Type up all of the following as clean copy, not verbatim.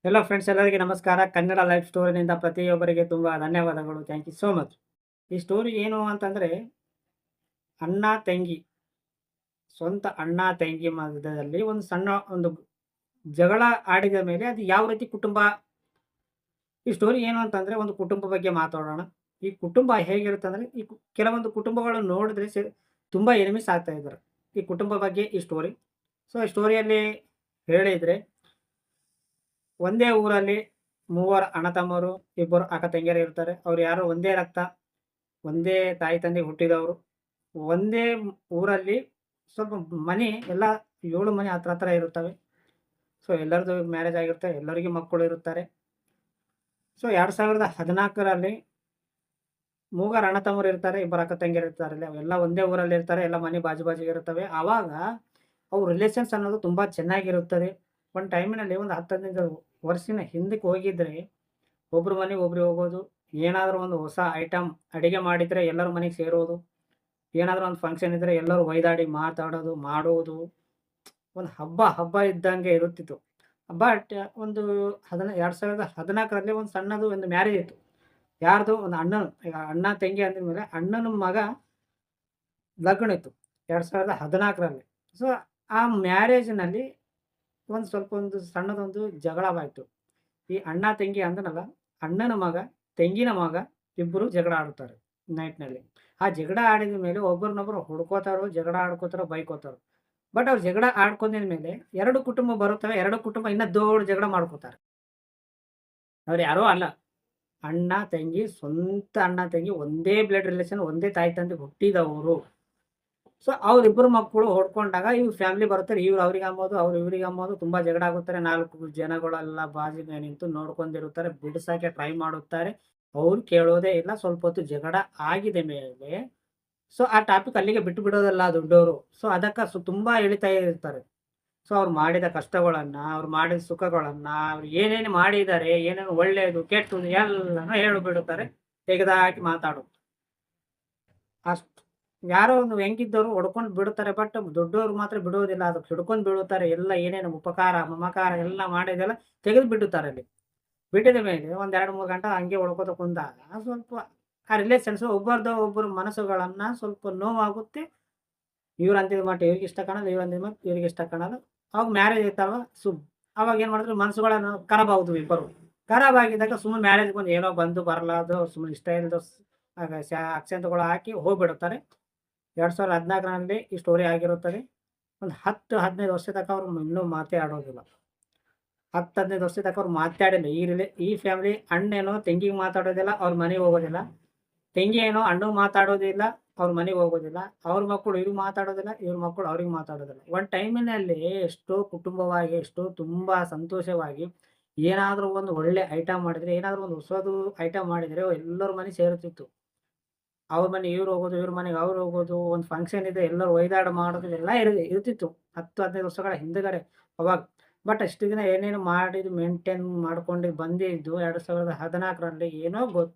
Hello friends, ಎಲ್ಲರಿಗೆ ನಮಸ್ಕಾರ. Kannada life ಸ್ಟೋರಿನಿಂದ ಪ್ರತಿಯೊಬ್ಬರಿಗೆ ತುಂಬ ಧನ್ಯವಾದಗಳು. Thank you so much. ಈ ಸ್ಟೋರಿ ಏನು ಅಂತಂದರೆ, ಅಣ್ಣ ತಂಗಿ, ಸ್ವಂತ ಅಣ್ಣ ತಂಗಿ ಮಧ್ಯದಲ್ಲಿ ಒಂದು ಸಣ್ಣ ಒಂದು ಜಗಳ ಆಡಿದ ಮೇಲೆ ಅದು ಯಾವ ರೀತಿ ಕುಟುಂಬ. ಈ ಸ್ಟೋರಿ ಏನು ಅಂತಂದರೆ, ಒಂದು ಕುಟುಂಬ ಬಗ್ಗೆ ಮಾತಾಡೋಣ. ಈ ಕುಟುಂಬ ಹೇಗಿರುತ್ತೆ ಅಂದರೆ, ಕೆಲವೊಂದು ಕುಟುಂಬಗಳು ನೋಡಿದ್ರೆ ತುಂಬ ಎನಿಮಿಸ್ ಆಗ್ತಾ ಇದ್ದಾರೆ. ಈ ಕುಟುಂಬ ಬಗ್ಗೆ ಈ ಸ್ಟೋರಿ. ಸೊ ಈ ಸ್ಟೋರಿಯಲ್ಲಿ ಹೇಳಿದರೆ, ಒಂದೇ ಊರಲ್ಲಿ ಮೂವರು ಅಣ್ಣ ತಮ್ಮರು, ಇಬ್ಬರು ಅಕ್ಕ ತಂಗಿಯರು ಇರ್ತಾರೆ. ಅವ್ರು ಯಾರು ಒಂದೇ ರಕ್ತ, ಒಂದೇ ತಾಯಿ ತಂದೆ ಹುಟ್ಟಿದವರು. ಒಂದೇ ಊರಲ್ಲಿ ಸ್ವಲ್ಪ ಮನೆ ಎಲ್ಲ 7 ಮನೆ ಹತ್ರ ಹತ್ರ ಇರುತ್ತವೆ. ಸೊ ಎಲ್ಲರದು ಮ್ಯಾರೇಜ್ ಆಗಿರುತ್ತೆ, ಎಲ್ಲರಿಗೂ ಮಕ್ಕಳು ಇರುತ್ತಾರೆ. ಸೊ 2014ರಲ್ಲಿ ಮೂವರು ಅಣ್ಣ ತಮ್ಮರು ಇರ್ತಾರೆ, ಇಬ್ಬರು ಅಕ್ಕ ತಂಗಿಯರು ಇರ್ತಾರೆ. ಅವೆಲ್ಲ ಒಂದೇ ಊರಲ್ಲಿ ಇರ್ತಾರೆ, ಎಲ್ಲ ಮನೆ ಬಾಜು ಬಾಜಿಗೆ ಇರುತ್ತವೆ. ಆವಾಗ ಅವ್ರ ರಿಲೇಷನ್ಸ್ ಅನ್ನೋದು ತುಂಬ ಚೆನ್ನಾಗಿರುತ್ತದೆ. ಒಂದು ಟೈಮಿನಲ್ಲಿ ಒಂದು 10-15 ವರ್ಷಿನ ಹಿಂದಕ್ಕೆ ಹೋಗಿದ್ರೆ, ಒಬ್ರ ಮನೆಗೆ ಒಬ್ರು ಹೋಗೋದು, ಏನಾದರೂ ಒಂದು ಹೊಸ ಐಟಮ್ ಅಡಿಗೆ ಮಾಡಿದರೆ ಎಲ್ಲರ ಮನೆಗೆ ಸೇರೋದು, ಏನಾದರೂ ಒಂದು ಫಂಕ್ಷನ್ ಇದ್ದರೆ ಎಲ್ಲರೂ ಒಯ್ದಾಡಿ ಮಾತಾಡೋದು ಮಾಡೋದು, ಒಂದು ಹಬ್ಬ ಹಬ್ಬ ಇದ್ದಂಗೆ ಇರುತ್ತಿತ್ತು. ಬಟ್ ಒಂದು 2014ರಲ್ಲಿ ಒಂದು ಸಣ್ಣದು ಒಂದು ಮ್ಯಾರೇಜ್ ಇತ್ತು. ಯಾರ್ದು? ಒಂದು ಅಣ್ಣ ತಂಗಿ ಅಂದಿದ್ಮೇಲೆ ಅಣ್ಣನ ಮಗ ಲಗ್ನ ಇತ್ತು 2014ರಲ್ಲಿ. ಸೊ ಆ ಮ್ಯಾರೇಜ್ನಲ್ಲಿ ಒಂದು ಸ್ವಲ್ಪ ಒಂದು ಸಣ್ಣದೊಂದು ಜಗಳವಾಯಿತು. ಈ ಅಣ್ಣ ತಂಗಿ ಅಂದನಲ್ಲ, ಅಣ್ಣನ ಮಗ ತಂಗಿನ ಮಗ ಇಬ್ಬರು ಜಗಳ ಆಡುತ್ತಾರೆ ನೈಟ್ನಲ್ಲಿ. ಆ ಜಗಳ ಆಡಿದ ಮೇಲೆ ಒಬ್ಬರನ್ನೊಬ್ಬರು ಹುಡ್ಕೋತಾರೋ, ಜಗಳ ಆಡ್ಕೋತಾರೋ, ಬೈಕೋತಾರೋ. ಬಟ್ ಅವ್ರು ಜಗಳ ಆಡ್ಕೊಂಡಿದ ಮೇಲೆ 2 ಕುಟುಂಬ ಬರುತ್ತವೆ. 2 ಕುಟುಂಬ ಇನ್ನೂ ದೊಡ್ಡ ಜಗಳ ಮಾಡ್ಕೋತಾರೆ. ಅವ್ರು ಯಾರೋ ಅಲ್ಲ, ಅಣ್ಣ ತಂಗಿ, ಸ್ವಂತ ಅಣ್ಣ ತಂಗಿ, ಒಂದೇ ಬ್ಲಡ್ ರಿಲೇಷನ್, ಒಂದೇ ತಾಯಿ ತಂದೆ ಹುಟ್ಟಿದವರು. ಸೊ ಅವ್ರಿಬ್ಬರು ಮಕ್ಕಳು ಹೊಡ್ಕೊಂಡಾಗ ಇವ್ರ ಫ್ಯಾಮಿಲಿ ಬರ್ತಾರೆ. ಇವ್ರು ಅವ್ರಿಗೆ ಅಂಬೋದು, ಅವ್ರು ಇವ್ರಿಗೆ ಅಂಬೋದು, ತುಂಬ ಜಗಳ ಆಗುತ್ತಾರೆ. 4 ಜನಗಳೆಲ್ಲ ಬಾಜಿಗೆ ನಿಂತು ನೋಡ್ಕೊಂಡಿರುತ್ತಾರೆ, ಬಿಡಿಸೋಕೆ ಟ್ರೈ ಮಾಡುತ್ತಾರೆ. ಅವ್ರು ಕೇಳೋದೇ ಇಲ್ಲ. ಸ್ವಲ್ಪ ಹೊತ್ತು ಜಗಳ ಆಗಿದ ಮೇಲೆ ಸೊ ಆ ಟಾಪಿಕ್ ಅಲ್ಲಿಗೆ ಬಿಟ್ಟು ಬಿಡೋದಲ್ಲ ದೊಡ್ಡವರು. ಸೊ ಅದಕ್ಕೆ ತುಂಬ ಎಳಿತಾ ಇರ್ತಾರೆ. ಸೊ ಅವ್ರು ಮಾಡಿದ ಕಷ್ಟಗಳನ್ನು, ಅವ್ರು ಮಾಡಿದ ಸುಖಗಳನ್ನು, ಅವ್ರು ಏನೇನು ಮಾಡಿದ್ದಾರೆ, ಏನೇನು ಒಳ್ಳೆಯದು ಕೆಟ್ಟದು ಎಲ್ಲನೂ ಹೇಳಿಬಿಡುತ್ತಾರೆ, ತೆಗೆದಾಕಿ ಮಾತಾಡೋದು. ಅಷ್ಟು ಯಾರೋ ಒಂದು ಹೆಂಗಿದ್ದವರು ಹೊಡ್ಕೊಂಡು ಬಿಡುತ್ತಾರೆ. ಬಟ್ ದೊಡ್ಡವರು ಮಾತ್ರ ಬಿಡೋದಿಲ್ಲ, ಅದಕ್ಕೆ ಹಿಡ್ಕೊಂಡು ಬಿಡುತ್ತಾರೆ. ಎಲ್ಲ ಏನೇನು ಉಪಕಾರ ಮಮಕಾರ ಎಲ್ಲ ಮಾಡಿದೆಲ್ಲ ತೆಗೆದು ಬಿಡುತ್ತಾರೆ. ಅಲ್ಲಿ ಬಿಟ್ಟಿದ ಮೇಲೆ ಒಂದು 2-3 ಗಂಟೆ ಹಂಗೆ ಹೊಡ್ಕೋತ ಕುಂದಾಗ ಸ್ವಲ್ಪ ಆ ರಿಲೇಷನ್ಸ್ ಒಬ್ಬರು ಮನಸ್ಸುಗಳನ್ನು ಸ್ವಲ್ಪ ನೋವಾಗುತ್ತೆ. ಇವ್ರು ಅಂತಿದ ಮಟ್ಟ ಇವ್ರಿಗೆ ಇಷ್ಟ ಕಾಣಲ್ಲ, ಇವ್ರು ಅಂತಿದ ಮಟ್ಟ ಇವ್ರಿಗೆ ಇಷ್ಟ ಕಾಣಲ್ಲ. ಅವಾಗ ಮ್ಯಾರೇಜ್ ಐತಲ್ವ, ಅವಾಗ ಏನು ಮಾಡಿದ್ರು, ಮನಸ್ಸುಗಳನ್ನು ಖರಾಬ್ ಆಗುದು. ಇಬ್ಬರು ಖರಾಬ್ ಆಗಿದ್ದಾಗ ಸುಮ್ಮನೆ ಮ್ಯಾರೇಜ್ಗೆ ಒಂದು ಏನೋ ಬಂದು ಬರಲಾರ್ದು ಸುಮ್ಮನೆ ಇಷ್ಟ ಇಲ್ಲದ ಅಕ್ಷಂತಗಳು ಹಾಕಿ ಹೋಗ್ಬಿಡುತ್ತಾರೆ. 2014ರಲ್ಲಿ ಈ ಸ್ಟೋರಿ ಆಗಿರುತ್ತದೆ. ಒಂದು 10-15 ವರ್ಷ ತನಕ ಅವರು ಇನ್ನೂ ಮಾತೇ ಆಡೋದಿಲ್ಲ. 10-15 ವರ್ಷ ತನಕ ಅವ್ರು ಮಾತಾಡಿಲ್ಲ. ಈ ಫ್ಯಾಮಿಲಿ ಅಣ್ಣೇನೋ ತಂಗಿಗೆ ಮಾತಾಡೋದಿಲ್ಲ, ಅವ್ರ ಮನೆಗೆ ಹೋಗೋದಿಲ್ಲ. ತಂಗಿ ಏನೋ ಅಣ್ಣಗೆ ಮಾತಾಡೋದಿಲ್ಲ, ಅವ್ರ ಮನೆಗೆ ಹೋಗೋದಿಲ್ಲ. ಅವ್ರ ಮಕ್ಕಳು ಇವ್ರಿಗೆ ಮಾತಾಡೋದಿಲ್ಲ, ಇವ್ರ ಮಕ್ಕಳು ಅವ್ರಿಗೆ ಮಾತಾಡೋದಿಲ್ಲ. ಒಂದು ಟೈಮಿನಲ್ಲಿ ಎಷ್ಟೋ ಕುಟುಂಬವಾಗಿ, ಎಷ್ಟೋ ತುಂಬ ಸಂತೋಷವಾಗಿ ಏನಾದರೂ ಒಂದು ಒಳ್ಳೆ ಐಟಮ್ ಮಾಡಿದರೆ, ಏನಾದರೂ ಒಂದು ಹೊಸದು ಐಟಮ್ ಮಾಡಿದರೆ ಎಲ್ಲರ ಮನೆ ಸೇರುತ್ತಿತ್ತು. ಅವ್ರ ಮನೆಗೆ ಇವ್ರು ಹೋಗೋದು, ಇವ್ರ ಮನೆಗೆ ಅವ್ರು ಹೋಗೋದು, ಒಂದು ಫಂಕ್ಷನ್ ಇದೆ ಎಲ್ಲರೂ ಒಯ್ದಾಡ ಮಾಡೋದು ಎಲ್ಲ ಇರ್ತಿತ್ತು 10-15 ವರ್ಷಗಳ ಹಿಂದಗಡೆ ಅವಾಗ. ಬಟ್ ಅಷ್ಟು ದಿನ ಏನೇನು ಮಾಡಿದ್ದು ಮೇಂಟೈನ್ ಮಾಡ್ಕೊಂಡು ಬಂದಿದ್ದು 2014ರಲ್ಲಿ ಏನೋ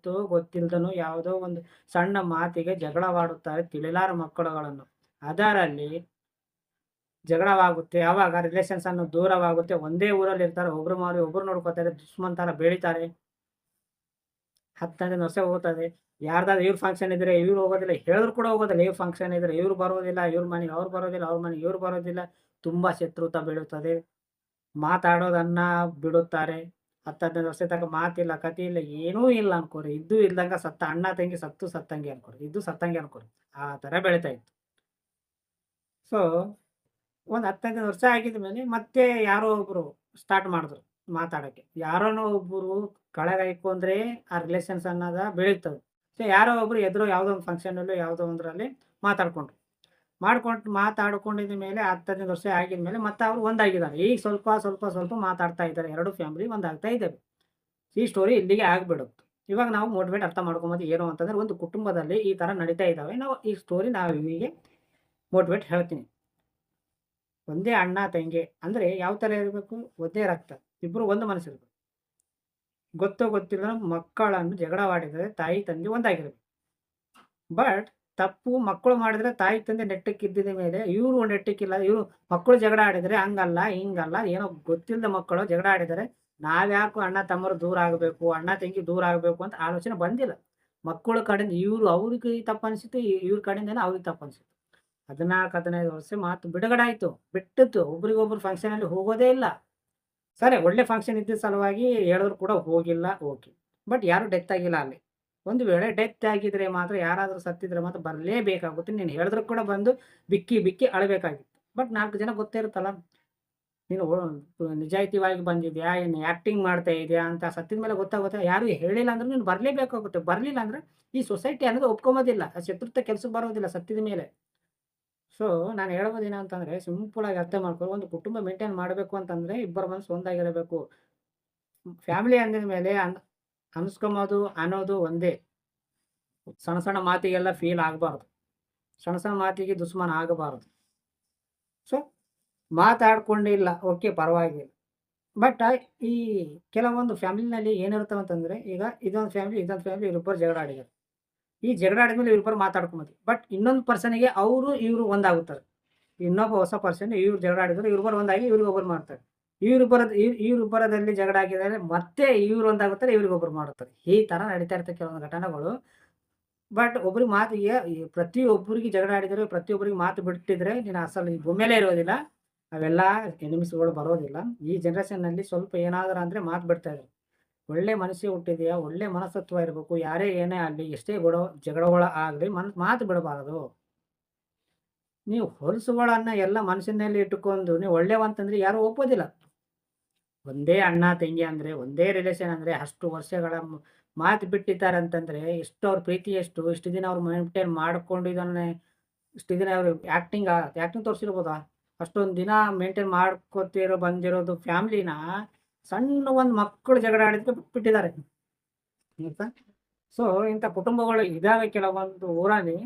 ಗೊತ್ತಿಲ್ದನೋ ಯಾವುದೋ ಒಂದು ಸಣ್ಣ ಮಾತಿಗೆ ಜಗಳವಾಡುತ್ತಾರೆ ತಿಳಿಲಾರ ಮಕ್ಕಳುಗಳನ್ನು. ಅದರಲ್ಲಿ ಜಗಳವಾಗುತ್ತೆ. ಆವಾಗ ರಿಲೇಷನ್ಸ್ ಅನ್ನು ದೂರವಾಗುತ್ತೆ. ಒಂದೇ ಊರಲ್ಲಿ ಇರ್ತಾರೆ, ಒಬ್ರು ಮಾರಿ ಒಬ್ರು ನೋಡ್ಕೋತಾರೆ, ದುಶ್ಮನ್ ಥರ ಬೆಳೀತಾರೆ. 10-15 ವರ್ಷ ಹೋಗುತ್ತದೆ. ಯಾರ್ದಾದ್ರು ಇವ್ರ ಫಂಕ್ಷನ್ ಇದ್ರೆ ಇವ್ರು ಹೋಗೋದಿಲ್ಲ, ಹೇಳಿದ್ರು ಕೂಡ ಹೋಗೋದಿಲ್ಲ. ಇವ್ರ ಫಂಕ್ಷನ್ ಇದ್ರೆ ಇವ್ರು ಬರೋದಿಲ್ಲ, ಇವ್ರ ಮನೆಗೆ ಅವ್ರು ಬರೋದಿಲ್ಲ, ಅವ್ರ ಮನೆಗೆ ಇವ್ರು ಬರೋದಿಲ್ಲ. ತುಂಬ ಶತ್ರುತ ಬೆಳೆಯುತ್ತದೆ. ಮಾತಾಡೋದನ್ನ ಬಿಡುತ್ತಾರೆ. 10-15 ವರ್ಷ ತನಕ ಮಾತಿಲ್ಲ, ಕಥೆ ಇಲ್ಲ, ಏನೂ ಇಲ್ಲ ಅನ್ಕೋರಿ. ಇದ್ದು ಇಲ್ದಂಗೆ ಸತ್ತ ಅಣ್ಣ ತಂಗಿ ಸತ್ತಂಗೆ ಅನ್ಕೋರಿ, ಇದ್ದು ಸತ್ತಂಗೆ ಅನ್ಕೋರಿ. ಆ ಥರ ಬೆಳೀತಾ ಇತ್ತು. ಸೊ ಒಂದು 10-15 ವರ್ಷ ಆಗಿದ ಮೇಲೆ ಮತ್ತೆ ಯಾರೋ ಒಬ್ಬರು ಸ್ಟಾರ್ಟ್ ಮಾಡಿದ್ರು ಮಾತಾಡೋಕ್ಕೆ. ಯಾರೋನೋ ಒಬ್ಬರು ಕೆಳಗಾಯ್ಕೊಂಡ್ರೆ ಆ ರಿಲೇಷನ್ಸ್ ಅನ್ನೋದು ಬೆಳೀತದೆ. ಸೊ ಯಾರೋ ಒಬ್ಬರು ಎದುರು ಯಾವುದೋ ಒಂದು ಫಂಕ್ಷನಲ್ಲೋ ಯಾವುದೋ ಒಂದರಲ್ಲಿ ಮಾತಾಡ್ಕೊಂಡ್ರು. ಮಾತಾಡ್ಕೊಂಡಿದ ಮೇಲೆ 10-15 ವರ್ಷ ಆಗಿದ ಮೇಲೆ ಮತ್ತೆ ಅವರು ಒಂದಾಗಿದ್ದಾರೆ. ಈಗ ಸ್ವಲ್ಪ ಮಾತಾಡ್ತಾ ಇದ್ದಾರೆ. 2 ಫ್ಯಾಮಿಲಿ ಒಂದಾಗ್ತಾ ಇದ್ದಾವೆ. ಈ ಸ್ಟೋರಿ ಇಲ್ಲಿಗೆ ಆಗಿಬಿಡುತ್ತೆ. ಇವಾಗ ನಾವು ಮೋಟಿವೇಟ್ ಅರ್ಥ ಮಾಡ್ಕೊಂಬೋದು ಏನು ಅಂತಂದರೆ, ಒಂದು ಕುಟುಂಬದಲ್ಲಿ ಈ ಥರ ನಡೀತಾ ಇದ್ದಾವೆ. ನಾವು ಈ ಸ್ಟೋರಿ ನಾವು ನಿಮಗೆ ಮೋಟಿವೇಟ್ ಹೇಳ್ತೀನಿ. ಒಂದೇ ಅಣ್ಣ ತಂಗಿ ಅಂದರೆ ಯಾವ ಥರ ಇರಬೇಕು? ಒಂದೇ ರಕ್ತ, ಇಬ್ಬರು ಒಂದು ಮನಸ್ಸಿರಬೇಕು. ಗೊತ್ತಿಲ್ಲ ಮಕ್ಕಳನ್ನು ಜಗಳವಾಡಿದರೆ ತಾಯಿ ತಂದೆ ಒಂದಾಗಿರಬೇಕು. ಬಟ್ ತಪ್ಪು ಮಕ್ಕಳು ಮಾಡಿದರೆ ತಾಯಿ ತಂದೆ ನೆಟ್ಟಕ್ಕಿದ್ದ ಮೇಲೆ ಇವರು ನೆಟ್ಟಕ್ಕಿಲ್ಲ, ಇವರು ಮಕ್ಕಳು ಜಗಳ ಆಡಿದರೆ ಹಂಗಲ್ಲ ಹಿಂಗಲ್ಲ, ಏನೋ ಗೊತ್ತಿಲ್ಲದ ಮಕ್ಕಳು ಜಗಳ ಆಡಿದರೆ ನಾವ್ಯಾಕೋ ಅಣ್ಣ ತಮ್ಮರು ದೂರ ಆಗಬೇಕು, ಅಣ್ಣ ತಂಗಿ ದೂರ ಆಗಬೇಕು ಅಂತ ಆಲೋಚನೆ ಬಂದಿಲ್ಲ. ಮಕ್ಕಳ ಕಡೆಯಿಂದ ಇವ್ರು ಅವ್ರಿಗೆ ತಪ್ಪು ಅನಿಸಿತ್ತು, ಇವ್ರ ಕಡೆಯಿಂದನೂ ಅವ್ರಿಗೆ ತಪ್ಪು ಅನಿಸಿತ್ತು. 14, 15 ವರ್ಷ ಮಾತು ಬಿಡುಗಡೆ ಆಯ್ತು. ಬಿಟ್ಟಿತ್ತು. ಒಬ್ರಿಗೊಬ್ರು ಫಂಕ್ಷನಲ್ಲಿ ಹೋಗೋದೇ ಇಲ್ಲ. ಸರಿ ಒಳ್ಳೆ ಫಂಕ್ಷನ್ ಇದ್ದ ಸಲುವಾಗಿ ಹೇಳಿದ್ರು ಕೂಡ ಹೋಗಿಲ್ಲ, ಓಕೆ. ಬಟ್ ಯಾರು ಡೆತ್ ಆಗಿಲ್ಲ ಅಲ್ಲಿ. ಒಂದು ವೇಳೆ ಡೆತ್ ಆಗಿದ್ರೆ ಮಾತ್ರ ಯಾರಾದರೂ ಸತ್ತಿದ್ರೆ ಮಾತ್ರ ಬರಲೇಬೇಕಾಗುತ್ತೆ. ನೀನು ಹೇಳಿದ್ರು ಕೂಡ ಬಂದು ಬಿಕ್ಕಿ, ಬಿಕ್ಕಿ ಅಳಬೇಕಾಗಿತ್ತು. ಬಟ್ 4 ಜನ ಗೊತ್ತೇ ಇರುತ್ತಲ್ಲ. ನೀನು ನಿಜಾಯಿತಿಯಾಗಿ ಬಂದಿದ್ಯಾ, ಏನು ಆ್ಯಕ್ಟಿಂಗ್ ಮಾಡ್ತಾ ಇದೆಯಾ ಅಂತ ಸತ್ತಿದ ಮೇಲೆ ಗೊತ್ತಾಗುತ್ತೆ. ಯಾರು ಹೇಳಿಲ್ಲ ಅಂದ್ರೂ ನೀನು ಬರಲೇಬೇಕಾಗುತ್ತೆ. ಬರಲಿಲ್ಲ ಅಂದ್ರೆ ಈ ಸೊಸೈಟಿ ಅನ್ನೋದು ಒಪ್ಕೊಂಬೋದಿಲ್ಲ. ಶತ್ರುತ್ವ ಕೆಲ್ಸಕ್ಕೆ ಬರೋದಿಲ್ಲ ಸತ್ತಿದ ಮೇಲೆ. ಸೊ ನಾನು ಹೇಳೋದೇನು ಅಂತಂದ್ರೆ ಸಿಂಪಲ್ ಆಗಿ ಅರ್ಥ ಮಾಡ್ಕೊ. ಒಂದು ಕುಟುಂಬ ಮೇಂಟೈನ್ ಮಾಡಬೇಕು ಅಂತಂದ್ರೆ ಇಬ್ಬರ ಮನಸ್ಸು ಒಂದಾಗಿರಬೇಕು. ಫ್ಯಾಮಿಲಿ ಅಂದಿದ ಮೇಲೆ ಅನ್ಸ್ಕೊಂಬೋದು ಅನ್ನೋದು ಒಂದೇ. ಸಣ್ಣ ಸಣ್ಣ ಮಾತಿಗೆಲ್ಲ ಫೀಲ್ ಆಗಬಾರ್ದು. ಸಣ್ಣ ಸಣ್ಣ ಮಾತಿಗೆ ದುಶ್ಮನ ಆಗಬಾರದು. ಸೊ ಮಾತಾಡ್ಕೊಂಡಿಲ್ಲ, ಓಕೆ, ಪರವಾಗಿಲ್ಲ. ಬಟ್ ಈ ಕೆಲವೊಂದು ಫ್ಯಾಮಿಲಿನಲ್ಲಿ ಏನಿರ್ತವೆ ಅಂತಂದ್ರೆ, ಈಗ ಇದೊಂದು ಫ್ಯಾಮಿಲಿ ಇವರಿಬ್ಬರು ಜಗಳ ಆಡಿದ್ದಾರೆ. ಈ ಜಗಳ ಆಡಿದ್ಮೇಲೆ ಇವರಿಬ್ಬರು ಮಾತಾಡ್ಕೊಂಬೋದು. ಬಟ್ ಇನ್ನೊಂದು ಪರ್ಸನ್‌ಗೆ ಅವರು ಇವರು ಒಂದಾಗುತ್ತಾರೆ. ಇನ್ನೊಬ್ಬ ಹೊಸ ಪರ್ಸನ್ ಇವ್ರು ಜಗಳ ಆಡಿದ್ರು, ಇವರಿಬ್ಬರು ಒಂದಾಗಿ ಇವ್ರಿಗೊಬ್ಬರು ಮಾಡ್ತಾರೆ. ಇವರಿಬ್ಬರದಲ್ಲಿ ಜಗಳ ಆಗಿದ್ದಾರೆ, ಮತ್ತೆ ಇವ್ರು ಒಂದಾಗುತ್ತಾರೆ, ಇವ್ರಿಗೊಬ್ಬರು ಮಾಡುತ್ತಾರೆ. ಈ ತರ ನಡೀತಾ ಇರ್ತವೆ ಕೆಲವೊಂದು ಘಟನೆಗಳು. ಬಟ್ ಒಬ್ರಿಗೆ ಮಾತಿಗೆ ಪ್ರತಿಯೊಬ್ಬರಿಗೆ ಜಗಳ ಆಡಿದರೆ, ಪ್ರತಿಯೊಬ್ಬರಿಗೆ ಮಾತು ಬಿಟ್ಟಿದ್ರೆ ನೀನು ಅಸಲು ಈ ಭೂಮಿಯಲ್ಲೇ ಇರೋದಿಲ್ಲ. ಅವೆಲ್ಲ ಎನಿಮಿಸ್‌ಗಳು ಬರೋದಿಲ್ಲ. ಈ ಜನರೇಷನ್‌ನಲ್ಲಿ ಸ್ವಲ್ಪ ಏನಾದರೂ ಅಂದ್ರೆ ಮಾತು ಬಿಡ್ತಾ ಇದ್ದಾರೆ. ಒಳ್ಳೆ ಮನಸ್ಸಿಗೆ ಹುಟ್ಟಿದೆಯಾ, ಒಳ್ಳೆ ಮನಸ್ತತ್ವ ಇರಬೇಕು. ಯಾರೇ ಏನೇ ಆಗಲಿ, ಎಷ್ಟೇ ಜಗಳಗಳು ಆಗಲಿ ಮಾತು ಬಿಡಬಾರದು. ನೀವು ಹೊಲಸುಗಳನ್ನ ಎಲ್ಲ ಮನಸ್ಸಿನಲ್ಲಿ ಇಟ್ಟುಕೊಂಡು ನೀವು ಒಳ್ಳೆಯವಂತಂದ್ರೆ ಯಾರು ಒಪ್ಪೋದಿಲ್ಲ. ಒಂದೇ ಅಣ್ಣ ತಂಗಿ ಅಂದ್ರೆ, ಒಂದೇ ರಿಲೇಷನ್ ಅಂದ್ರೆ ಅಷ್ಟು ವರ್ಷಗಳ ಮಾತು ಬಿಟ್ಟಿದ್ದಾರೆ ಅಂತಂದ್ರೆ ಎಷ್ಟು ಅವ್ರ ಪ್ರೀತಿ ಎಷ್ಟು, ಇಷ್ಟು ದಿನ ಅವ್ರು ಮೇಂಟೈನ್ ಮಾಡ್ಕೊಂಡು ಇದನ್ನೇ ಇಷ್ಟು ದಿನ ಅವ್ರು ಆ್ಯಕ್ಟಿಂಗ್ ತೋರಿಸಿರ್ಬೋದಾ? ಅಷ್ಟೊಂದು ದಿನ ಮೇಂಟೈನ್ ಬಂದಿರೋದು ಫ್ಯಾಮಿಲಿನ ಸಣ್ಣ ಒಂದು ಮಕ್ಕಳು ಜಗಳ ಆಡಿದ್ದಕ್ಕೆ ಬಿಟ್ಬಿಟ್ಟಿದ್ದಾರೆ. ಆಯ್ತಾ? ಸೊ ಇಂಥ ಕುಟುಂಬಗಳು ಇದಾವೆ ಕೆಲವೊಂದು ಊರಲ್ಲಿ.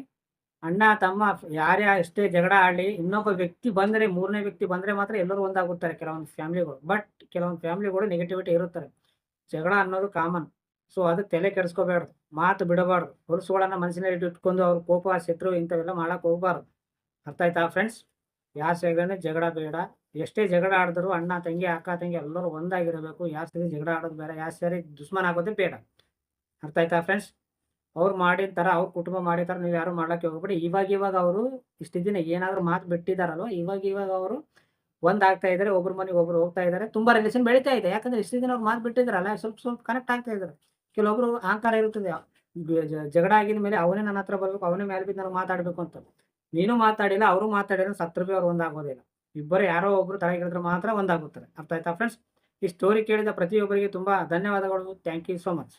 ಅಣ್ಣ, ತಮ್ಮ ಯಾರೇ ಎಷ್ಟೇ ಜಗಳ ಆಡಲಿ, ಇನ್ನೊಬ್ಬ ವ್ಯಕ್ತಿ ಬಂದರೆ, ಮೂರನೇ ವ್ಯಕ್ತಿ ಬಂದರೆ ಮಾತ್ರ ಎಲ್ಲರೂ ಒಂದಾಗುತ್ತಾರೆ ಕೆಲವೊಂದು ಫ್ಯಾಮಿಲಿಗಳು. ಬಟ್ ಕೆಲವೊಂದು ಫ್ಯಾಮಿಲಿಗಳು ನೆಗೆಟಿವಿಟಿ ಇರುತ್ತಾರೆ. ಜಗಳ ಅನ್ನೋದು ಕಾಮನ್. ಸೊ ಅದಕ್ಕೆ ತಲೆ ಕೆಡಿಸ್ಕೋಬಾರ್ದು. ಮಾತು ಬಿಡಬಾರ್ದು. ಹೊಲಸುಗಳನ್ನ ಮನಸ್ಸಿನಲ್ಲಿ ಇಟ್ಕೊಂಡು ಅವ್ರ ಕೋಪ, ಶತ್ರು ಇಂಥವೆಲ್ಲ ಮಾಡಕ್ಕೆ ಹೋಗಬಾರ್ದು. ಅರ್ಥ ಆಯ್ತಾ ಫ್ರೆಂಡ್ಸ್? ಯಾರ ಸೈಡಲ್ಲಿ ಜಗಳ ಬೇಡ. ಎಷ್ಟೇ ಜಗಳ ಆಡಿದ್ರು ಅಣ್ಣ, ತಂಗಿ, ಅಕ್ಕ, ತಂಗಿ ಎಲ್ಲರೂ ಒಂದಾಗಿರಬೇಕು. ಯಾರ ಸರಿ ಜಗಳ ಆಡೋದು ಬೇಡ. ಯಾರ ಸರಿ ದುಶ್ಮನ ಆಗೋದೇ ಬೇಡ. ಅರ್ಥ ಆಯ್ತಾ ಫ್ರೆಂಡ್ಸ್? ಅವ್ರು ಮಾಡಿದ ಥರ, ಅವ್ರ ಕುಟುಂಬ ಮಾಡಿದ ಥರ ನೀವು ಯಾರು ಮಾಡ್ಲಿಕ್ಕೆ ಹೋಗ್ಬೇಡಿ. ಇವಾಗ ಅವರು ಇಷ್ಟು ದಿನ ಏನಾದರೂ ಮಾತು ಬಿಟ್ಟಿದ್ದಾರಲ್ವ, ಇವಾಗ ಅವರು ಒಂದಾಗ್ತಾ ಇದ್ದಾರೆ. ಒಬ್ರ ಮನೆಗೆ ಒಬ್ರು ಹೋಗ್ತಾ ಇದ್ದಾರೆ. ತುಂಬ ರಿಲೇಷನ್ ಬೆಳೀತಾ ಇದೆ. ಯಾಕಂದ್ರೆ ಇಷ್ಟು ದಿನ ಅವ್ರು ಮಾತು ಬಿಟ್ಟಿದ್ದಾರಲ್ಲ, ಸ್ವಲ್ಪ ಕನೆಕ್ಟ್ ಆಗ್ತಾ ಇದ್ದಾರೆ. ಕೆಲವೊಬ್ರು ಅಹಂಕಾರ ಇರುತ್ತದೆ. ಜಗಳ ಆಗಿದ ಮೇಲೆ ಅವನೇ ನನ್ನ ಹತ್ರ ಬರ್ಬೇಕು, ಅವನೇ ಮೇಲೆ ಬಿದ್ದು ನನಗೆ ಮಾತಾಡಬೇಕು ಅಂತ. ನೀನು ಮಾತಾಡಿಲ್ಲ, ಅವರು ಮಾತಾಡಿಲ್ಲ, ಸತ್ರು ಭೀ ಅವ್ರು ಒಂದಾಗೋದಿಲ್ಲ. ಇಬ್ಬರು ಯಾರೋ ಒಬ್ರು ತಲೆಗಿಳಿದ್ರೆ ಮಾತ್ರ ಒಂದಾಗುತ್ತಾರೆ. ಅರ್ಥ ಆಯ್ತಾ ಫ್ರೆಂಡ್ಸ್? ಈ ಸ್ಟೋರಿ ಕೇಳಿದ ಪ್ರತಿಯೊಬ್ಬರಿಗೆ ತುಂಬ ಧನ್ಯವಾದಗಳು. Thank you so much.